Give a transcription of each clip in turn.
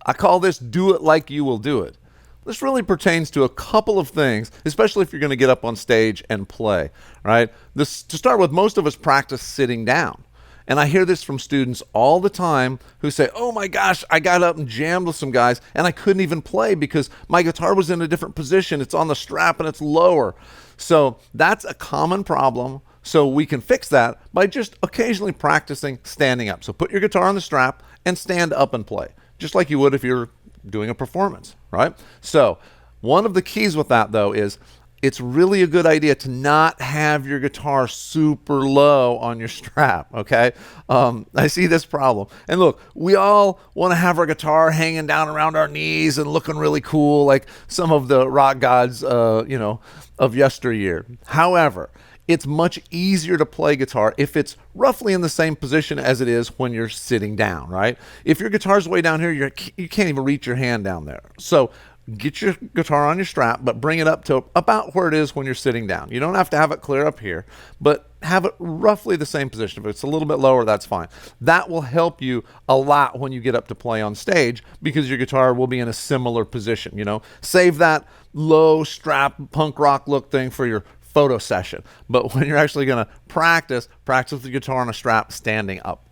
I call this do it like you will do it. This really pertains to a couple of things, especially if you're going to get up on stage and play, right? This, to start with, most of us practice sitting down. And I hear this from students all the time who say, oh my gosh, I got up and jammed with some guys and I couldn't even play because my guitar was in a different position. It's on the strap and it's lower. So that's a common problem. So we can fix that by just occasionally practicing standing up. So put your guitar on the strap and stand up and play, just like you would if you're doing a performance, right? So one of the keys with that, though, is it's really a good idea to not have your guitar super low on your strap, okay? I see this problem. And look, we all want to have our guitar hanging down around our knees and looking really cool like some of the rock gods, of yesteryear. However, it's much easier to play guitar if it's roughly in the same position as it is when you're sitting down, right? If your guitar's way down here, you can't even reach your hand down there. So get your guitar on your strap, but bring it up to about where it is when you're sitting down. You don't have to have it clear up here, but have it roughly the same position. If it's a little bit lower, that's fine. That will help you a lot when you get up to play on stage because your guitar will be in a similar position, you know? Save that low strap punk rock look thing for your photo session. But when you're actually going to practice with the guitar on a strap standing up.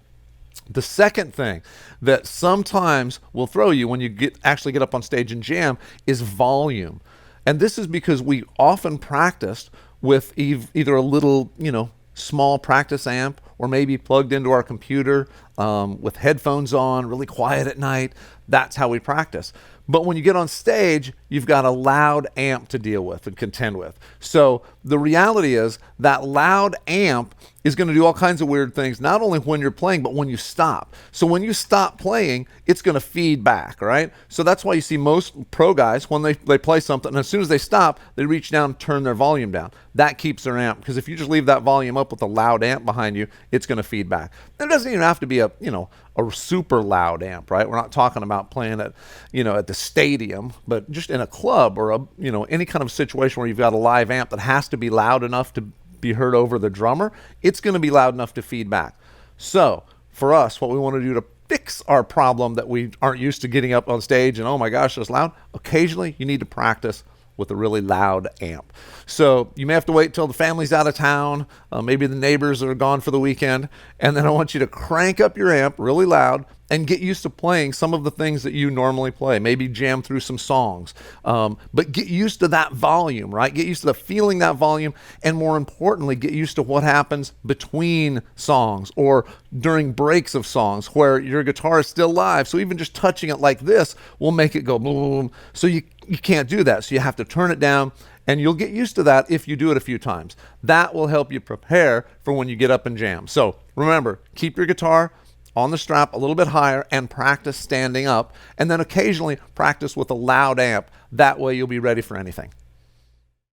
The second thing that sometimes will throw you when you actually get up on stage and jam is volume. And this is because we often practiced with either a little, small practice amp or maybe plugged into our computer with headphones on, really quiet at night. That's how we practice. But when you get on stage, you've got a loud amp to deal with and contend with. So the reality is that loud amp is going to do all kinds of weird things, not only when you're playing, but when you stop. So when you stop playing, it's going to feed back, right? So that's why you see most pro guys, when they play something, and as soon as they stop, they reach down and turn their volume down. That keeps their amp, because if you just leave that volume up with a loud amp behind you, it's going to feed back. It doesn't even have to be a super loud amp, right? We're not talking about playing at, at the stadium, but just in a club or any kind of situation where you've got a live amp that has to be loud enough to be heard over the drummer. It's going to be loud enough to feed back. So for us, what we want to do to fix our problem that we aren't used to getting up on stage and, oh my gosh, it's loud, occasionally you need to practice with a really loud amp. So you may have to wait till the family's out of town, maybe the neighbors are gone for the weekend, and then I want you to crank up your amp really loud and get used to playing some of the things that you normally play. Maybe jam through some songs, but get used to that volume, right? Get used to feeling that volume, and more importantly, get used to what happens between songs or during breaks of songs where your guitar is still live. So even just touching it like this will make it go boom. So you can't do that. So you have to turn it down, and you'll get used to that if you do it a few times. That will help you prepare for when you get up and jam. So remember, keep your guitar on the strap a little bit higher and practice standing up, and then occasionally practice with a loud amp. That way you'll be ready for anything.